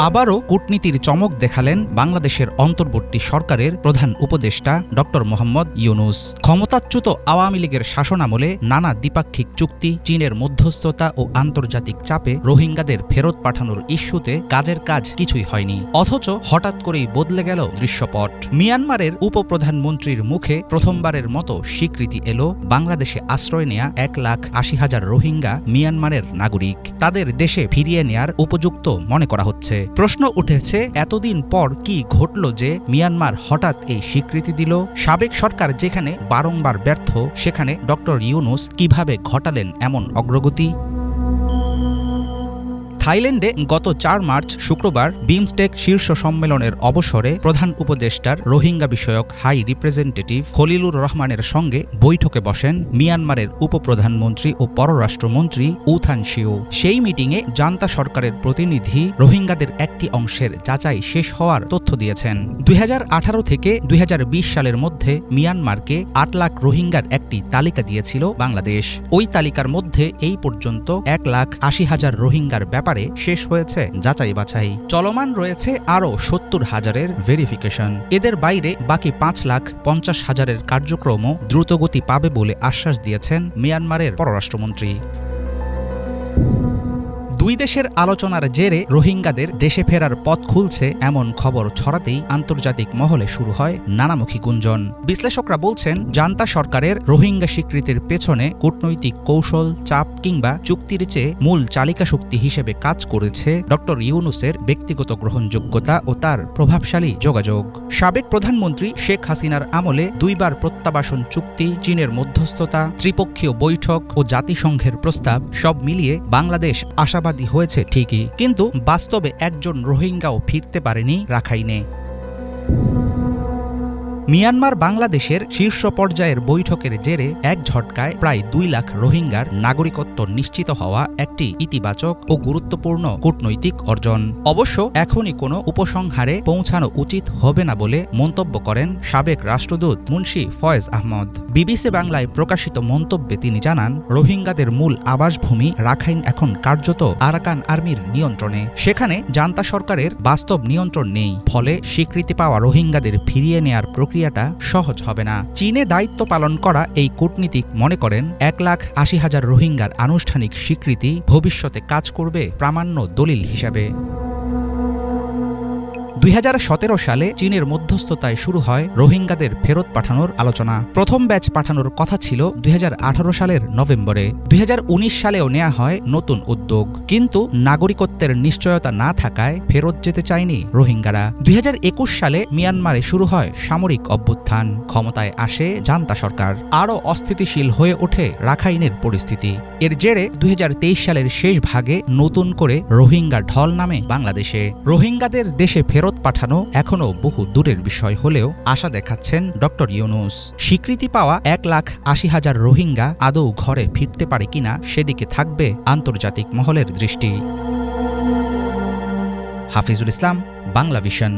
আবারও কূটনীতির চমক দেখালেন বাংলাদেশের অন্তর্বর্তী সরকারের প্রধান উপদেষ্টা ড মোহাম্মদ ইউনূস। ক্ষমতাচ্যুত আওয়ামী লীগের শাসনামলে নানা দ্বিপাক্ষিক চুক্তি, চীনের মধ্যস্থতা ও আন্তর্জাতিক চাপে রোহিঙ্গাদের ফেরত পাঠানোর ইস্যুতে কাজের কাজ কিছুই হয়নি। অথচ হঠাৎ করেই বদলে গেল দৃশ্যপট। মিয়ানমারের উপপ্রধানমন্ত্রীর মুখে প্রথমবারের মতো স্বীকৃতি এলো বাংলাদেশে আশ্রয় নেয়া 1,80,000 রোহিঙ্গা মিয়ানমারের নাগরিক। তাদের দেশে ফিরিয়ে নেয়ার উপযুক্ত মনে করা হচ্ছে। প্রশ্ন উঠেছে, এতদিন পর কি ঘটল যে মিয়ানমার হঠাৎ এই স্বীকৃতি দিল? সাবেক সরকার যেখানে বারংবার ব্যর্থ, সেখানে ড ইউনূস কিভাবে ঘটালেন এমন অগ্রগতি? থাইল্যান্ডে গত 4 মার্চ শুক্রবার বিমস্টেক শীর্ষ সম্মেলনের অবসরে প্রধান উপদেষ্টার রোহিঙ্গা বিষয়ক হাই রিপ্রেজেন্টেটিভ খলিলুর রহমানের সঙ্গে বৈঠকে বসেন মিয়ানমারের উপপ্রধানমন্ত্রী ও পররাষ্ট্রমন্ত্রী উ থান সিও। সেই মিটিংয়ে জান্তা সরকারের প্রতিনিধি রোহিঙ্গাদের একটি অংশের যাচাই শেষ হওয়ার তথ্য দিয়েছেন। 2018 থেকে 2020 সালের মধ্যে মিয়ানমারকে 8 লাখ রোহিঙ্গার একটি তালিকা দিয়েছিল বাংলাদেশ। ওই তালিকার মধ্যে এই পর্যন্ত 1,80,000 রোহিঙ্গার ব্যাপারে শেষ হয়েছে যাচাই বাছাই। চলমান রয়েছে আরও 70,000-এর ভেরিফিকেশন। এদের বাইরে বাকি 5,50,000-এর কার্যক্রমও দ্রুতগতি পাবে বলে আশ্বাস দিয়েছেন মিয়ানমারের পররাষ্ট্রমন্ত্রী। দুই দেশের আলোচনার জেরে রোহিঙ্গাদের দেশে ফেরার পথ খুলছে এমন খবর ছড়াতেই আন্তর্জাতিক মহলে শুরু হয় নানামুখী গুঞ্জন। বিশ্লেষকরা বলছেন, জান্তা সরকারের রোহিঙ্গা স্বীকৃতির পেছনে কূটনৈতিক কৌশল, চাপ কিংবা চুক্তির চেয়ে মূল চালিকা শক্তি হিসেবে কাজ করেছে ড ইউনূসের ব্যক্তিগত গ্রহণযোগ্যতা ও তার প্রভাবশালী যোগাযোগ। সাবেক প্রধানমন্ত্রী শেখ হাসিনার আমলে 2 বার প্রত্যাবাসন চুক্তি, চীনের মধ্যস্থতা, ত্রিপক্ষীয় বৈঠক ও জাতিসংঘের প্রস্তাব সব মিলিয়ে বাংলাদেশ আশাবাদী হয়েছে ঠিকই, কিন্তু বাস্তবে একজন রোহিঙ্গাও ফিরতে পারেনি রাখাইনে। মিয়ানমার বাংলাদেশের শীর্ষ পর্যায়ের বৈঠকের জেরে এক ঝটকায় প্রায় 2 লাখ রোহিঙ্গার নাগরিকত্ব নিশ্চিত হওয়া একটি ইতিবাচক ও গুরুত্বপূর্ণ কূটনৈতিক অর্জন। অবশ্য এখনই কোনো উপসংহারে পৌঁছানো উচিত হবে না বলে মন্তব্য করেন সাবেক রাষ্ট্রদূত মুন্সি ফয়েজ আহমদ। বিবিসি বাংলায় প্রকাশিত মন্তব্যে তিনি জানান, রোহিঙ্গাদের মূল আবাসভূমি রাখাইন এখন কার্যত আরাকান আর্মির নিয়ন্ত্রণে। সেখানে জান্তা সরকারের বাস্তব নিয়ন্ত্রণ নেই। ফলে স্বীকৃতি পাওয়া রোহিঙ্গাদের ফিরিয়ে নেয়ার প্রক্রিয়াটা সহজ হবে না। চীনে দায়িত্ব পালন করা এই কূটনীতিক মনে করেন, 1,80,000 রোহিঙ্গার আনুষ্ঠানিক স্বীকৃতি ভবিষ্যতে কাজ করবে প্রামাণ্য দলিল হিসাবে। 2017 সালে চীনের মধ্যস্থতায় শুরু হয় রোহিঙ্গাদের ফেরত পাঠানোর আলোচনা। প্রথম ব্যাচ পাঠানোর কথা ছিল 2018 সালের নভেম্বরে। 2019 সালেও নেওয়া হয় নতুন উদ্যোগ, কিন্তু নাগরিকত্বের নিশ্চয়তা না থাকায় ফেরত যেতে চায়নি রোহিঙ্গারা। 2021 সালে মিয়ানমারে শুরু হয় সামরিক অভ্যুত্থান। ক্ষমতায় আসে জান্তা সরকার। আরও অস্থিতিশীল হয়ে ওঠে রাখাইনের পরিস্থিতি। এর জেরে 2023 সালের শেষ ভাগে নতুন করে রোহিঙ্গা ঢল নামে বাংলাদেশে। রোহিঙ্গাদের দেশে ফেরত পাঠানো এখনও বহু দূরের বিষয় হলেও আশা দেখাচ্ছেন ড ইউনূস। স্বীকৃতি পাওয়া 1,80,000 রোহিঙ্গা আদৌ ঘরে ফিরতে পারে কিনা সেদিকে থাকবে আন্তর্জাতিক মহলের দৃষ্টি। হাফিজুল ইসলাম, বাংলা ভিশন।